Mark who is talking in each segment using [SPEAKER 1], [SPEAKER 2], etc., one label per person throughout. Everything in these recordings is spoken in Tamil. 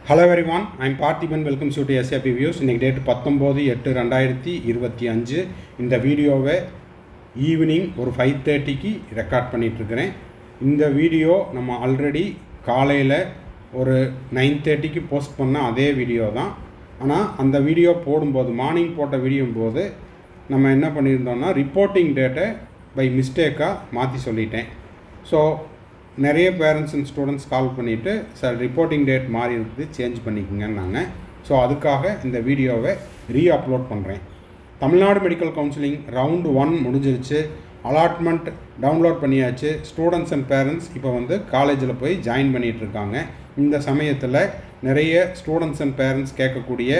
[SPEAKER 1] Hello everyone, I am Parthiban. Welcome to SAP Views. இன்னைக்கு டேட் 19/8/2025. இந்த வீடியோவை ஈவினிங் ஒரு 5:30க்கு ரெக்கார்ட் பண்ணிகிட்ருக்கிறேன். இந்த வீடியோ நம்ம ஆல்ரெடி காலையில் ஒரு 9:30க்கு போஸ்ட் பண்ண அதே வீடியோ தான். ஆனால் அந்த வீடியோ போடும்போது மார்னிங் போட்ட வீடியோ போது நம்ம என்ன பண்ணியிருந்தோம்னா ரிப்போர்ட்டிங் டேட்டை பை மிஸ்டேக்காக மாற்றி சொல்லிட்டேன். ஸோ நிறைய பேரண்ட்ஸ் அண்ட் ஸ்டூடெண்ட்ஸ் கால் பண்ணிவிட்டு சார் ரிப்போர்ட்டிங் டேட் மாறி இருக்குது, சேஞ்ச் பண்ணிக்கோங்கன்னாங்க. ஸோ அதுக்காக இந்த வீடியோவை அப்லோட் பண்ணுறேன். தமிழ்நாடு மெடிக்கல் கவுன்சிலிங் ரவுண்டு 1 முடிஞ்சிருச்சு. அலாட்மெண்ட் டவுன்லோட் பண்ணியாச்சு. ஸ்டூடெண்ட்ஸ் அண்ட் பேரண்ட்ஸ் இப்போ காலேஜில் போய் ஜாயின் பண்ணிகிட்ருக்காங்க. இந்த சமயத்தில் நிறைய ஸ்டூடெண்ட்ஸ் அண்ட் பேரண்ட்ஸ் கேட்கக்கூடிய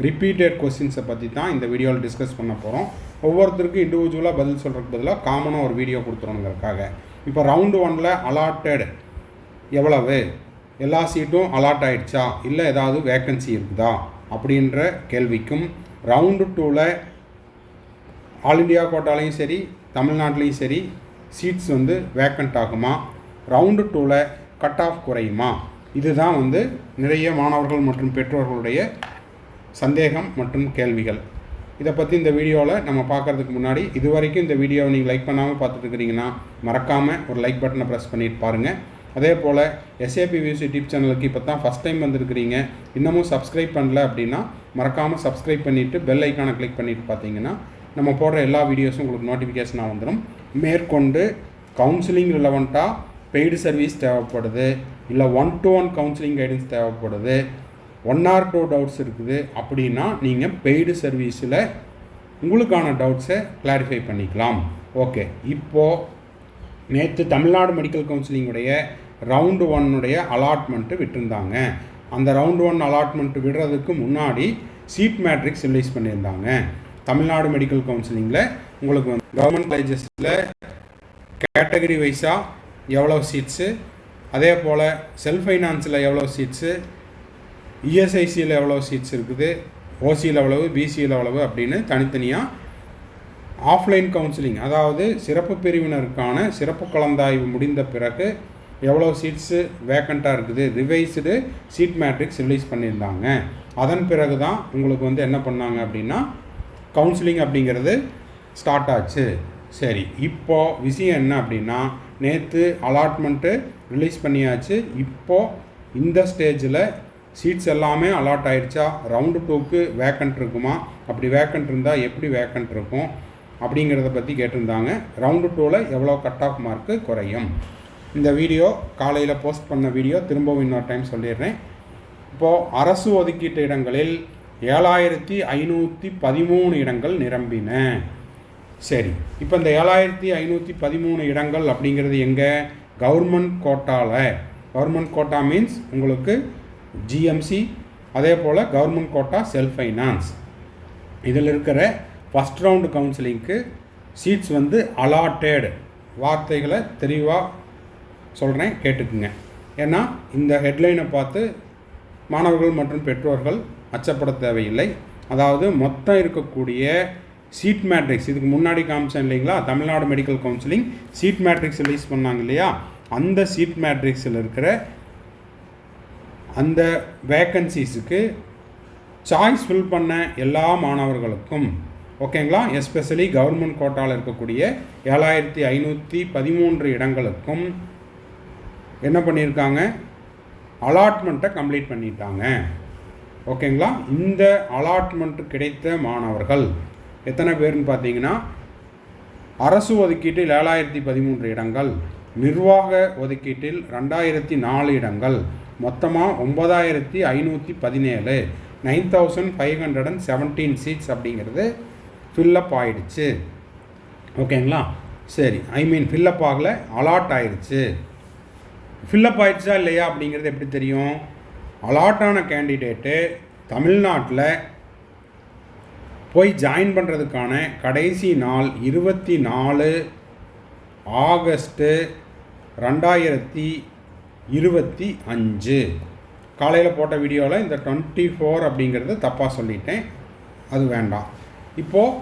[SPEAKER 1] ரிப்பீட்டட் கொஸ்டின்ஸை பற்றி தான் இந்த வீடியோவில் டிஸ்கஸ் பண்ண போகிறோம். ஒவ்வொருத்தருக்கும் இண்டிவிஜுவலாக பதில் சொல்கிறதுக்கு பதிலாக காமனாக ஒரு வீடியோ கொடுத்துருங்கிறதுக்காக இப்போ ரவுண்டு 1ல் அலாட்டட் எவ்வளவு, எல்லா சீட்டும் அலாட் ஆகிடுச்சா, இல்லை ஏதாவது வேக்கன்சி இருக்குதா அப்படின்ற கேள்விக்கும், ரவுண்டு 2ல் ஆல் இண்டியா கோட்டாலையும் சரி தமிழ்நாட்டிலையும் சரி சீட்ஸ் வேக்கண்ட் ஆகுமா, ரவுண்டு 2ல் கட் ஆஃப் குறையுமா, இதுதான் நிறைய மாணவர்கள் மற்றும் பெற்றோர்களுடைய சந்தேகம் மற்றும் கேள்விகள். இதை பற்றி இந்த வீடியோவில் நம்ம பார்க்குறதுக்கு முன்னாடி இது வரைக்கும் இந்த வீடியோவை நீங்கள் லைக் பண்ணாமல் பார்த்துட்டு இருக்கிறீங்கன்னா மறக்காமல் ஒரு லைக் பட்டனை ப்ரெஸ் பண்ணிட்டு பாருங்கள். அதே போல் SAP Views யூடியூப் சேனலுக்கு இப்போ தான் ஃபஸ்ட் டைம் வந்திருக்கிறீங்க, இன்னமும் சப்ஸ்கிரைப் பண்ணல அப்படின்னா மறக்காமல் சப்ஸ்கிரைப் பண்ணிவிட்டு பெல் ஐக்கானை கிளிக் பண்ணிவிட்டு பார்த்தீங்கன்னா நம்ம போடுற எல்லா வீடியோஸும் உங்களுக்கு நோட்டிஃபிகேஷனாக வந்துடும். மேற்கொண்டு கவுன்சிலிங் ரிலவெண்ட்டாக பெய்டு சர்வீஸ் தேவைப்படுது, இல்லை 1-to-1 கவுன்சிலிங் கைடன்ஸ் தேவைப்படுது, 1 or 2 டவுட்ஸ் இருக்குது அப்படின்னா நீங்கள் பெய்டு சர்வீஸில் உங்களுக்கான டவுட்ஸை கிளாரிஃபை பண்ணிக்கலாம். ஓகே, இப்போது நேற்று தமிழ்நாடு மெடிக்கல் கவுன்சிலிங்குடைய ரவுண்டு 1 அலாட்மெண்ட்டு விட்டுருந்தாங்க. அந்த ரவுண்டு 1 அலாட்மெண்ட்டு விடுறதுக்கு முன்னாடி சீட் மேட்ரிக்ஸ் ரிலீஸ் பண்ணியிருந்தாங்க. தமிழ்நாடு மெடிக்கல் கவுன்சிலிங்கில் உங்களுக்கு கவர்மெண்ட் காலேஜஸில் கேட்டகரி வைஸாக எவ்வளோ சீட்ஸு, அதே போல் செல்ஃப் ஃபைனான்ஸில் எவ்வளோ சீட்ஸு, ESICயில் எவ்வளோ சீட்ஸ் இருக்குது, OCயில் எவ்வளவு, BCயில் எவ்வளவு அப்படின்னு தனித்தனியாக ஆஃப்லைன் கவுன்சிலிங், அதாவது சிறப்பு பிரிவினருக்கான சிறப்பு கலந்தாய்வு முடிந்த பிறகு எவ்வளோ சீட்ஸு வேக்கண்ட்டாக இருக்குது, ரிவைஸ்டு சீட் மேட்ரிக்ஸ் ரிலீஸ் பண்ணியிருந்தாங்க. அதன் பிறகு தான் உங்களுக்கு என்ன பண்ணாங்க அப்படின்னா கவுன்சிலிங் அப்படிங்கிறது ஸ்டார்ட் ஆச்சு. சரி, இப்போது விஷயம் என்ன அப்படின்னா நேற்று அலாட்மெண்ட்டு ரிலீஸ் பண்ணியாச்சு. இப்போது இந்த ஸ்டேஜில் சீட்ஸ் எல்லாமே அலாட் ஆகிடுச்சா, ரவுண்டு 2க்கு வேக்கண்ட் இருக்குமா, அப்படி வேக்கண்ட் இருந்தால் எப்படி வேக்கண்ட் இருக்கும் அப்படிங்கிறத பற்றி கேட்டிருந்தாங்க. ரவுண்டு 2ல் எவ்வளோ கட் ஆஃப் மார்க்கு குறையும். இந்த வீடியோ காலையில் போஸ்ட் பண்ண வீடியோ திரும்பவும் இன்னொரு டைம் சொல்லிடுறேன். இப்போது அரசு ஒதுக்கீட்டு இடங்களில் 7513 இடங்கள் நிரம்பின. சரி, இப்போ இந்த 7513 இடங்கள் அப்படிங்கிறது எங்கே, கவர்மெண்ட் கோட்டாவில். கவர்மெண்ட் கோட்டா மீன்ஸ் உங்களுக்கு GMC, அதே போல் கவர்மெண்ட் கோட்டா செல்ஃப் ஃபைனான்ஸ். இதில் இருக்கிற ஃபஸ்ட் ரவுண்டு கவுன்சிலிங்க்கு சீட்ஸ் அலாட்டட் வார்த்தைகளை தெளிவாக சொல்கிறேன், கேட்டுக்குங்க. ஏன்னா இந்த ஹெட்லைனை பார்த்து மாணவர்கள் மற்றும் பெற்றோர்கள் அச்சப்பட தேவையில்லை. அதாவது மொத்தம் இருக்கக்கூடிய சீட் மேட்ரிக்ஸ் இதுக்கு முன்னாடி காமிச்சேன் இல்லைங்களா, Tamil Nadu medical counselling seat matrix release பண்ணாங்க இல்லையா, அந்த சீட் மேட்ரிக்ஸில் இருக்கிற அந்த வேக்கன்சிஸுக்கு சாய்ஸ் ஃபில் பண்ண எல்லா மாணவர்களுக்கும், ஓகேங்களா, எஸ்பெஷலி கவர்மெண்ட் கோட்டாவில் இருக்கக்கூடிய 7513 இடங்களுக்கும் என்ன பண்ணியிருக்காங்க, அலாட்மெண்ட்டை கம்ப்ளீட் பண்ணிட்டாங்க. ஓகேங்களா, இந்த அலாட்மெண்ட் கிடைத்த மாணவர்கள் எத்தனை பேர்னு பார்த்தீங்கன்னா அரசு ஒதுக்கீட்டில் 7013 இடங்கள், நிர்வாக ஒதுக்கீட்டில் 2004 இடங்கள், மொத்தமாக 9517 9517 சீட்ஸ் அப்படிங்கிறது ஃபில்லப் ஆகிடுச்சு. ஓகேங்களா, சரி, ஃபில்லப் ஆகலை, அலாட் ஆகிடுச்சு. ஃபில்லப் ஆகிடுச்சா இல்லையா அப்படிங்கிறது எப்படி தெரியும், அலாட்டான கேண்டிடேட்டு தமிழ்நாட்டில் போய் ஜாயின் பண்ணுறதுக்கான கடைசி நாள் 24 ஆகஸ்ட்டு 2025. காலையில் போட்ட வீடியோவில் இந்த 24 அப்படிங்கிறது தப்பாக சொல்லிட்டேன், அது வேண்டாம். இப்போது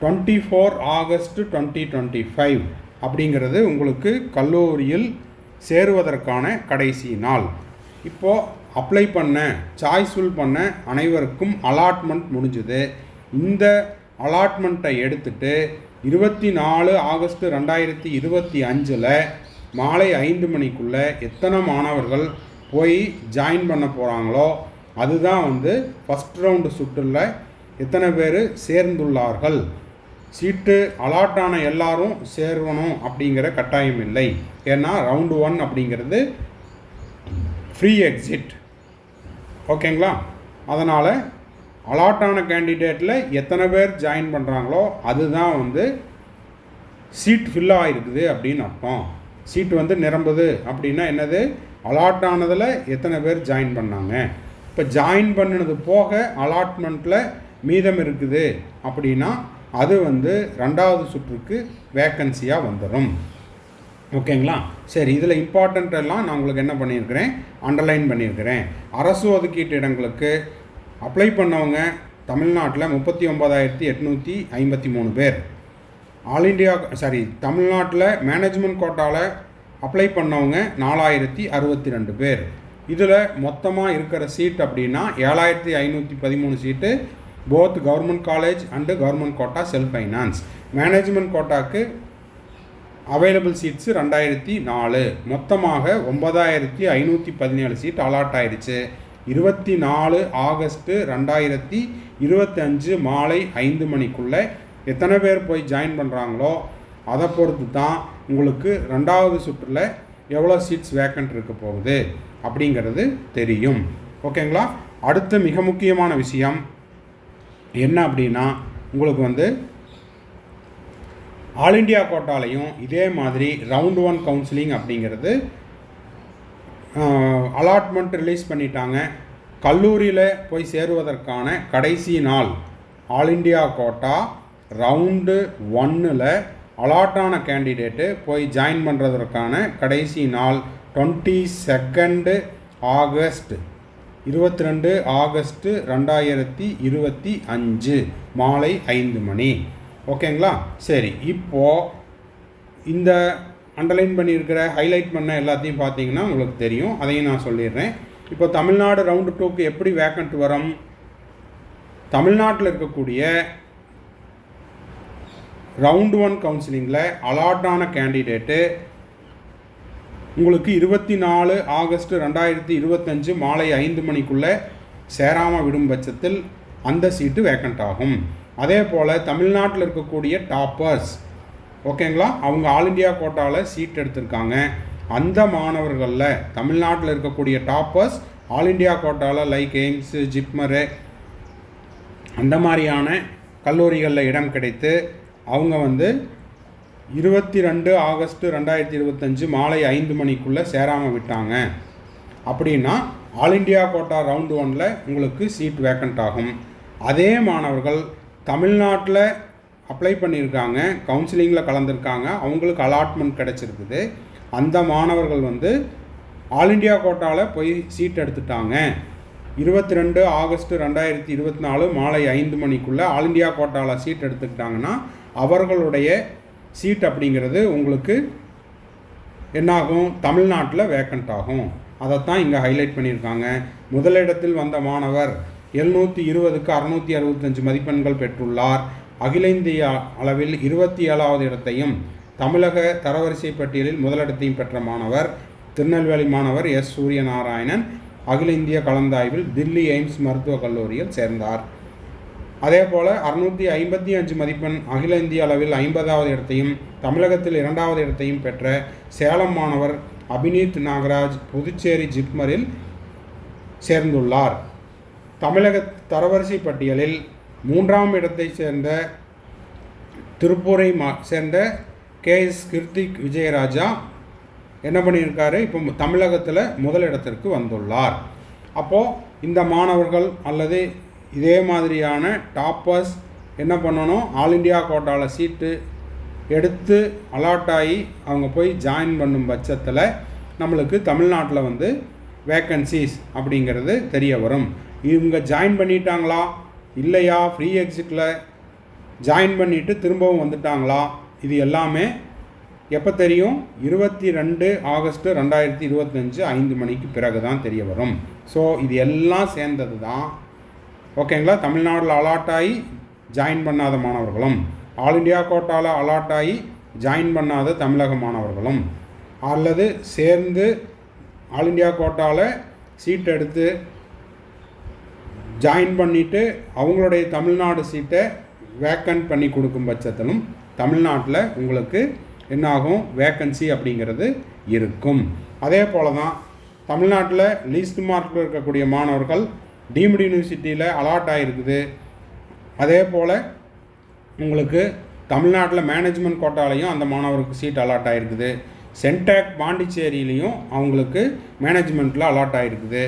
[SPEAKER 1] 24 ஆகஸ்ட் 2025 அப்படிங்கிறது உங்களுக்கு கல்லூரியில் சேருவதற்கான கடைசி நாள். இப்போது அப்ளை பண்ண சாய்ஸ்ஃபுல் பண்ண அனைவருக்கும் அலாட்மெண்ட் முடிஞ்சுது. இந்த அலாட்மெண்ட்டை எடுத்துட்டு 24 ஆகஸ்ட் 2025 மாலை 5 மணிக்குள்ளே எத்தனை மாணவர்கள் போய் ஜாயின் பண்ண போகிறாங்களோ அதுதான் ஃபஸ்ட் ரவுண்டு சுற்றில் எத்தனை பேர் சேர்ந்துள்ளார்கள். சீட்டு அலாட்டான எல்லாரும் சேரணும் அப்படிங்கிற கட்டாயம் இல்லை. ஏன்னா ரவுண்டு 1 அப்படிங்கிறது ஃப்ரீ எக்ஸிட். ஓகேங்களா? அதனால் அலாட்டான கேண்டிடேட்டில் எத்தனை பேர் ஜாயின் பண்ணுறாங்களோ அதுதான் சீட் ஃபில் ஆகிருக்குது அப்படின்னு அர்த்தம். சீட்டு நிரம்புது அப்படின்னா என்னது? அலாட்டானதில் எத்தனை பேர் ஜாயின் பண்ணாங்க. இப்போ ஜாயின் பண்ணினது போக அலாட்மெண்ட்டில் மீதம் இருக்குது அப்படின்னா அது 2வது சுற்றுக்கு வேக்கன்சியாக வந்துடும். ஓகேங்களா? சரி, இதில் இம்பார்ட்டண்ட் எல்லாம் நான் உங்களுக்கு என்ன பண்ணியிருக்கிறேன், அண்டர்லைன் பண்ணியிருக்கிறேன். அரசு ஒதுக்கீட்டு இடங்களுக்கு அப்ளை பண்ணவங்க தமிழ்நாட்டில் 39,853 பேர். ஆல் இண்டியா தமிழ்நாட்டில் மேனேஜ்மெண்ட் கோட்டாவில் அப்ளை பண்ணவங்க 4,062 பேர். இதில் மொத்தமாக இருக்கிற சீட் அப்படின்னா 7,513 seat both government college and government quota self finance. Management கோட்டாக்கு அவைலபிள் சீட்ஸு 2,004. மொத்தமாக 9,517 சீட் அலாட் ஆயிடுச்சு. 24 ஆகஸ்ட் 2025 மாலை 5 மணிக்குள்ளே எத்தனை பேர் போய் ஜாயின் பண்ணுறாங்களோ அதை பொறுத்து தான் உங்களுக்கு 2வது சுற்றில் எவ்வளோ சீட்ஸ் வேக்கண்ட் இருக்க போகுது அப்படிங்கிறது தெரியும். ஓகேங்களா? அடுத்த மிக முக்கியமான விஷயம் என்ன அப்படின்னா, உங்களுக்கு ஆல் இண்டியா கோட்டாலையும் இதே மாதிரி ரவுண்டு 1 கவுன்சிலிங் அப்படிங்கிறது அலாட்மெண்ட் ரிலீஸ் பண்ணிட்டாங்க. கல்லூரியில் போய் சேருவதற்கான கடைசி நாள் ஆல் இண்டியா கோட்டா ரவுண்டு 1 அலாட்டான கேண்டிடேட்டு போய் ஜாயின் பண்ணுறதற்கான கடைசி நாள் 22 ஆகஸ்ட் 2025 மாலை 5 மணி. ஓகேங்களா? சரி, இப்போது இந்த அண்டர்லைன் பண்ணியிருக்கிற ஹைலைட் பண்ண எல்லாத்தையும் பார்த்தீங்கன்னா உங்களுக்கு தெரியும். அதையும் நான் சொல்லிடுறேன். இப்போ தமிழ்நாடு ரவுண்டு 2க்கு எப்படி வேக்கண்ட் வரும்? தமிழ்நாட்டில் இருக்கக்கூடிய ரவுண்டு 1 கவுன்சிலிங்கில் அலாட்டான கேண்டிடேட்டு உங்களுக்கு 24 ஆகஸ்ட் 2025 மாலை 5 மணிக்குள்ளே சேராமல் விடும் பட்சத்தில் அந்த சீட்டு வேக்கண்ட் ஆகும். அதே போல் தமிழ்நாட்டில் இருக்கக்கூடிய டாப்பர்ஸ், ஓகேங்களா, அவங்க ஆல் இண்டியா கோட்டாவில் சீட் எடுத்திருக்காங்க. அந்த மாணவர்களில் தமிழ்நாட்டில் இருக்கக்கூடிய டாப்பர்ஸ் ஆல் இண்டியா கோட்டாவில் லைக் எய்ம்ஸு, ஜிப்மரு அந்த மாதிரியான கல்லூரிகளில் இடம் கிடைத்து அவங்க 22 ஆகஸ்ட் 2025 மாலை 5 மணிக்குள்ளே சேராமல் விட்டாங்க அப்படின்னா ஆல் இண்டியா கோட்டா ரவுண்டு 1 உங்களுக்கு சீட் வேக்கண்ட் ஆகும். அதே மாணவர்கள் தமிழ்நாட்டில் அப்ளை பண்ணியிருக்காங்க, கவுன்சிலிங்கில் கலந்துருக்காங்க, அவங்களுக்கு அலாட்மெண்ட் கிடச்சிருக்குது. அந்த மாணவர்கள் ஆல் இண்டியா கோட்டாவில் போய் சீட் எடுத்துட்டாங்க. 22 ஆகஸ்ட் 2024 மாலை 5 மணிக்குள்ளே ஆல் இண்டியா கோட்டாவில் சீட் எடுத்துக்கிட்டாங்கன்னா அவர்களுடைய சீட் அப்படிங்கிறது உங்களுக்கு என்னாகும்? தமிழ்நாட்டில் வேக்கண்ட் ஆகும். அதைத்தான் இங்கே ஹைலைட் பண்ணியிருக்காங்க. முதலிடத்தில் வந்த மாணவர் 720க்கு 665 மதிப்பெண்கள் பெற்றுள்ளார். அகில இந்திய அளவில் 27வது இடத்தையும் தமிழக தரவரிசை பட்டியலில் முதலிடத்தையும் பெற்ற மாணவர் திருநெல்வேலி மாணவர் எஸ். சூரியநாராயணன் அகில இந்திய கலந்தாய்வில் தில்லி எய்ம்ஸ் மருத்துவக் கல்லூரியில் சேர்ந்தார். அதே போல் 655 மதிப்பெண் அகில இந்திய அளவில் 50வது இடத்தையும் தமிழகத்தில் 2வது இடத்தையும் பெற்ற சேலம் மாணவர் அபினீத் நாகராஜ் புதுச்சேரி ஜிப்மரில் சேர்ந்துள்ளார். தமிழக தரவரிசை பட்டியலில் 3ஆம் இடத்தை சேர்ந்த திருப்பூரை சேர்ந்த KS கிருத்திக் விஜயராஜா என்ன பண்ணியிருக்காரு? இப்போ தமிழகத்தில் முதலிடத்திற்கு வந்துள்ளார். அப்போது இந்த மாணவர்கள் அல்லது இதே மாதிரியான டாப்பர்ஸ் என்ன பண்ணணும்? ஆல் இண்டியா கோட்டாவில் சீட்டு எடுத்து அலாட் ஆகி அவங்க போய் ஜாயின் பண்ணும் பட்சத்தில் நம்மளுக்கு தமிழ்நாட்டில் வேக்கன்சிஸ் அப்படிங்கிறது தெரிய வரும். இவங்க ஜாயின் பண்ணிட்டாங்களா இல்லையா, ஃப்ரீ எக்ஸிட்டில் ஜாயின் பண்ணிவிட்டு திரும்பவும் வந்துட்டாங்களா, இது எல்லாமே எப்போ தெரியும்? 22 ஆகஸ்ட் 2025 5 மணிக்கு பிறகு தான் தெரிய வரும். ஸோ இது எல்லாம் சேர்ந்தது தான் ஓகேங்களா. தமிழ்நாட்டில் அலாட் ஆகி ஜாயின் பண்ணாத மாணவர்களும், ஆல் இண்டியா கோட்டாவில் அலாட் ஆகி ஜாயின் பண்ணாத தமிழக மாணவர்களும், அல்லது சேர்ந்து ஆல் இண்டியா கோட்டாவில் சீட் எடுத்து ஜாயின் பண்ணிவிட்டு அவங்களுடைய தமிழ்நாடு சீட்டை வேக்கன்ட் பண்ணி கொடுக்கும் பட்சத்திலும் தமிழ்நாட்டில் உங்களுக்கு என்னாகும்? வேக்கன்சி அப்படிங்கிறது இருக்கும். அதே போல் தான் தமிழ்நாட்டில் லீஸ்ட் மார்க்கில் இருக்கக்கூடிய மாணவர்கள் டீம்டு யூனிவர்சிட்டியில் அலாட் ஆகிருக்குது. அதே போல் உங்களுக்கு தமிழ்நாட்டில் மேனேஜ்மெண்ட் கோட்டாலையும் அந்த மாணவருக்கு சீட் அலாட் ஆகிருக்குது. சென்டாக் பாண்டிச்சேரியிலையும் அவங்களுக்கு மேனேஜ்மெண்ட்டில் அலாட் ஆகிருக்குது.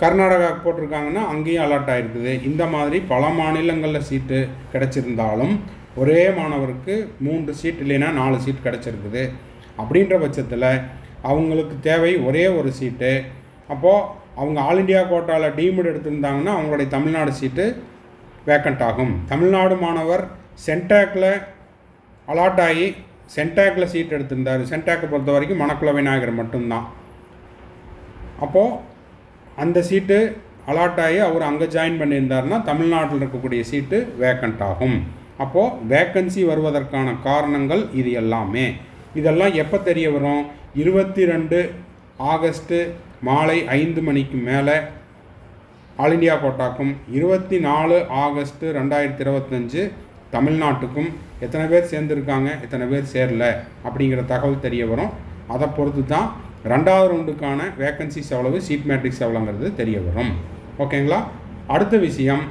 [SPEAKER 1] கர்நாடகாவுக்கு போட்டிருக்காங்கன்னா அங்கேயும் அலாட் ஆகிருக்குது. இந்த மாதிரி பல மாநிலங்களில் சீட்டு கிடச்சிருந்தாலும் ஒரே மாணவருக்கு 3 சீட் இல்லைன்னா 4 சீட் கிடச்சிருக்குது. அப்படின்ற பட்சத்தில் அவங்களுக்கு தேவை ஒரே ஒரு சீட்டு. அப்போது அவங்க ஆல் இண்டியா கோட்டாவில் டீம்டு எடுத்திருந்தாங்கன்னா அவங்களுடைய தமிழ்நாடு சீட்டு வேக்கண்ட் ஆகும். தமிழ்நாடு மாணவர் சென்டாக்கில் அலாட் ஆகி சென்டாக்கில் சீட் எடுத்திருந்தார். சென்டாக்கை பொறுத்த வரைக்கும் மணக்குள விநாயகர் மட்டும்தான். அப்போது அந்த சீட்டு அலாட் ஆகி அவர் அங்கே ஜாயின் பண்ணியிருந்தாருன்னா தமிழ்நாட்டில் இருக்கக்கூடிய சீட்டு வேக்கண்ட் ஆகும். அப்போது வேக்கன்சி வருவதற்கான காரணங்கள் இது எல்லாமே. இதெல்லாம் எப்போ தெரிய வரும்? 22 ஆகஸ்ட்டு மாலை 5 மணிக்கு மேலே ஆல் இண்டியா கோட்டாக்கும், 24 ஆகஸ்ட்டு 2025 தமிழ்நாட்டுக்கும் எத்தனை பேர் சேர்ந்துருக்காங்க, எத்தனை பேர் சேரல அப்படிங்கிற தகவல் தெரிய வரும். அதை பொறுத்து தான் 2வது ரவுண்டுக்கான வேக்கன்சிஸ் எவ்வளவு, சீட் மேட்ரிக்ஸ் எவ்வளோங்கிறது தெரிய வரும். ஓகேங்களா. அடுத்த விஷயம்,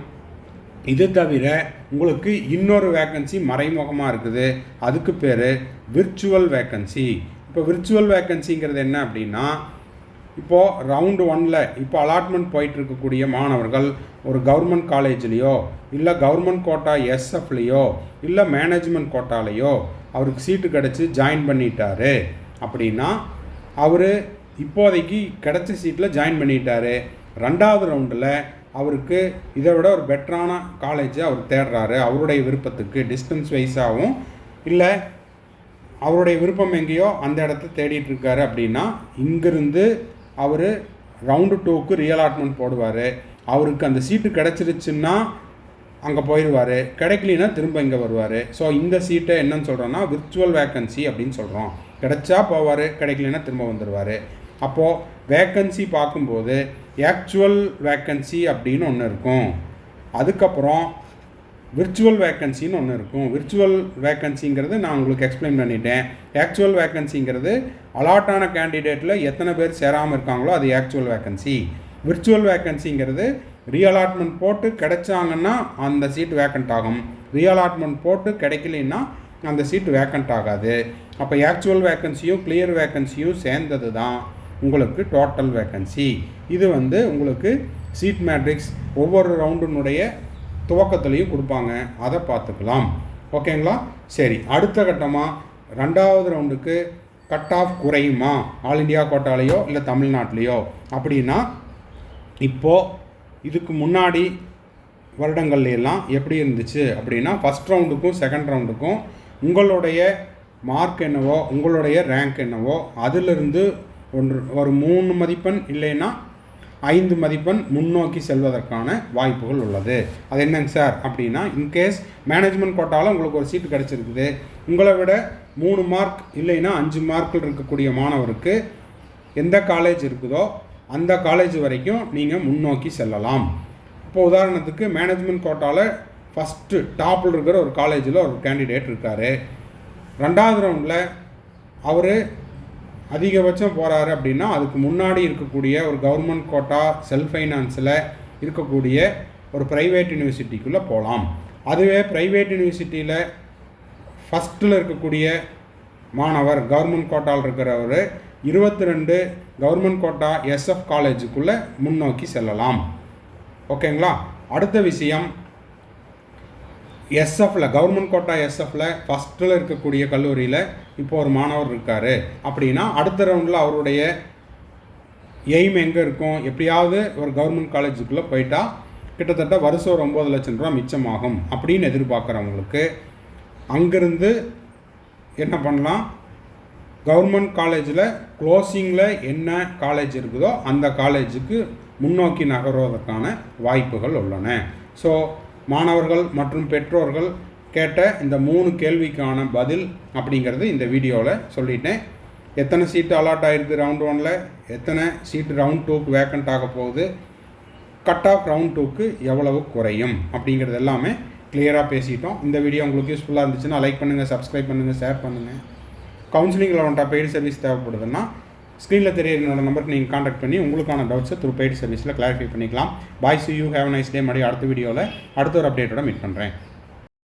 [SPEAKER 1] இது தவிர உங்களுக்கு இன்னொரு வேக்கன்சி மறைமுகமாக இருக்குது. அதுக்கு பேர் விர்ச்சுவல் வேக்கன்சி. இப்போ விர்ச்சுவல் வேக்கன்சிங்கிறது என்ன அப்படின்னா, இப்போது ரவுண்டு 1ல் இப்போ அலாட்மெண்ட் போயிட்டுருக்கக்கூடிய மாணவர்கள் ஒரு கவர்மெண்ட் காலேஜ்லேயோ இல்லை கவர்மெண்ட் கோட்டா எஸ்எஃப்லேயோ இல்லை மேனேஜ்மெண்ட் கோட்டாலேயோ அவருக்கு சீட்டு கிடச்சி ஜாயின் பண்ணிட்டாரு அப்படின்னா அவர் இப்போதைக்கு கிடச்ச சீட்டில் ஜாயின் பண்ணிட்டாரு. 2வது ரவுண்டில் அவருக்கு இதை விட ஒரு பெட்டரான காலேஜை அவர் தேடுறாரு. அவருடைய விருப்பத்துக்கு டிஸ்டன்ஸ் வைஸாகவும் இல்லை அவருடைய விருப்பம் எங்கேயோ அந்த இடத்த தேடிட்டு இருக்காரு அப்படின்னா இங்கிருந்து அவர் ரவுண்டு 2க்கு ரீஅலாட்மெண்ட் போடுவார். அவருக்கு அந்த சீட்டு கிடச்சிருச்சுன்னா அங்கே போயிடுவார், கிடைக்கலின்னா திரும்ப இங்கே வருவார். ஸோ இந்த சீட்டை என்னன்னு சொல்கிறோன்னா விர்ச்சுவல் வேக்கன்சி அப்படின்னு சொல்கிறோம். கிடைச்சா போவார், கிடைக்கலன்னா திரும்ப வந்துடுவார். அப்போது வேக்கன்சி பார்க்கும்போது ஆக்சுவல் வேக்கன்சி அப்படின்னு ஒன்று இருக்கும், அதுக்கப்புறம் விர்ச்சுவல் வேக்கன்சின்னு ஒன்று இருக்கும். விர்ச்சுவல் வேக்கன்சிங்கிறது நான் உங்களுக்கு எக்ஸ்பிளைன் பண்ணிட்டேன். ஆக்சுவல் வேக்கன்சிங்கிறது அலாட்டான கேண்டிடேட்டில் எத்தனை பேர் சேராமல் இருக்காங்களோ அது ஆக்சுவல் வேக்கன்சி. விர்ச்சுவல் வேக்கன்சிங்கிறது ரீஅலாட்மெண்ட் போட்டு கிடைச்சாங்கன்னா அந்த சீட் வேக்கண்ட் ஆகும், ரீஅலாட்மெண்ட் போட்டு கிடைக்கலன்னா அந்த சீட் வேக்கண்ட் ஆகாது. அப்போ ஆக்சுவல் வேக்கன்சியும் கிளியர் வேக்கன்சியும் சேர்ந்தது தான் உங்களுக்கு டோட்டல் வேக்கன்சி. இது உங்களுக்கு சீட் மேட்ரிக்ஸ் ஒவ்வொரு ரவுண்டினுடைய துவக்கத்துலேயும் கொடுப்பாங்க, அதை பார்த்துக்கலாம். ஓகேங்களா. சரி, அடுத்த கட்டமாக 2வது ரவுண்டுக்கு கட் ஆஃப் குறையுமா ஆல் இண்டியா கோட்டாலேயோ இல்லை தமிழ்நாட்டிலையோ அப்படின்னா, இப்போது இதுக்கு முன்னாடி வருடங்கள்லாம் எப்படி இருந்துச்சு அப்படின்னா, ஃபஸ்ட் ரவுண்டுக்கும் செகண்ட் ரவுண்டுக்கும் உங்களுடைய மார்க் என்னவோ உங்களுடைய ரேங்க் என்னவோ அதிலிருந்து ஒரு 3 மதிப்பெண் இல்லைன்னா 5 மதிப்பெண் முன்னோக்கி செல்வதற்கான வாய்ப்புகள் உள்ளது. அது என்னங்க சார் அப்படின்னா, இன்கேஸ் மேனேஜ்மெண்ட் கோட்டாவில் உங்களுக்கு ஒரு சீட்டு கிடச்சிருக்குது, உங்களை விட 3 மார்க் இல்லைன்னா 5 மார்க்கில் இருக்கக்கூடிய மாணவருக்கு எந்த காலேஜ் இருக்குதோ அந்த காலேஜ் வரைக்கும் நீங்கள் முன்னோக்கி செல்லலாம். இப்போ உதாரணத்துக்கு மேனேஜ்மெண்ட் கோட்டாவில் ஃபஸ்ட்டு டாப்பில் இருக்கிற ஒரு காலேஜில் ஒரு கேண்டிடேட் இருக்கார். 2வது ரவுண்டில் அவர் அதிகபட்சம் போகிறாரு அப்படின்னா அதுக்கு முன்னாடி இருக்கக்கூடிய ஒரு கவர்மெண்ட் கோட்டா செல்ஃப் ஃபைனான்ஸில் இருக்கக்கூடிய ஒரு ப்ரைவேட் யூனிவர்சிட்டிக்குள்ளே போகலாம். அதுவே ப்ரைவேட் யூனிவர்சிட்டியில் ஃபஸ்ட்டில் இருக்கக்கூடிய மாணவர் கவர்மெண்ட் கோட்டாவில் இருக்கிறவர் 22 கவர்மெண்ட் கோட்டா எஸ்எஃப் காலேஜுக்குள்ளே முன்னோக்கி செல்லலாம். ஓகேங்களா. அடுத்த விஷயம், எஸ்எஃப்பில் கவர்மெண்ட் கோட்டா எஸ்எஃப்பில் ஃபஸ்ட்டில் இருக்கக்கூடிய கல்லூரியில் இப்போ ஒரு மாணவர் இருக்கார் அப்படின்னா அடுத்த ரவுண்டில் அவருடைய எய்ம் எங்கே இருக்கும், எப்படியாவது ஒரு கவர்மெண்ட் காலேஜுக்குள்ளே போயிட்டா கிட்டத்தட்ட வருஷம் ஒரு 9 லட்சம் ரூபா மிச்சமாகும் அப்படின்னு எதிர்பார்க்குறவங்களுக்கு அங்கேருந்து என்ன பண்ணலாம், கவர்மெண்ட் காலேஜில் க்ளோசிங்கில் என்ன காலேஜ் இருக்குதோ அந்த காலேஜுக்கு முன்னோக்கி நகர்வதற்கான வாய்ப்புகள் உள்ளன. ஸோ மாணவர்கள் மற்றும் பெற்றோர்கள் கேட்ட இந்த 3 கேள்விக்கான பதில் அப்படிங்கிறது இந்த வீடியோவில் சொல்லிட்டேன். எத்தனை சீட்டு அலாட் ஆகிருக்கு ரவுண்ட் 1ல், எத்தனை சீட்டு ரவுண்ட் 2க்கு வேக்கண்ட் ஆக போகுது, கட் ஆஃப் ரவுண்ட் 2க்கு எவ்வளவு குறையும் அப்படிங்கிறது எல்லாமே கிளியராக பேசிட்டோம். இந்த வீடியோ உங்களுக்கு யூஸ்ஃபுல்லாக இருந்துச்சுன்னா லைக் பண்ணுங்கள், சப்ஸ்கிரைப் பண்ணுங்கள், ஷேர் பண்ணுங்கள். கவுன்சிலிங்கில் வந்துட்டா பெய்டு சர்வீஸ் தேவைப்படுதுன்னா ஸ்க்ரீனில் தெரியுற என்னோட நம்பருக்கு நீங்கள் காண்டாக்ட் பண்ணி உங்களுக்கான டவுட்ஸை த்ரூ பெய்டு சர்வீஸில் கிளாரிஃபை பண்ணிக்கலாம். பாய், see you, have a nice day. மறுபடியும் அடுத்த வீடியோவில் அடுத்த ஒரு அப்டேட்டோட மீட் பண்ணுறேன்.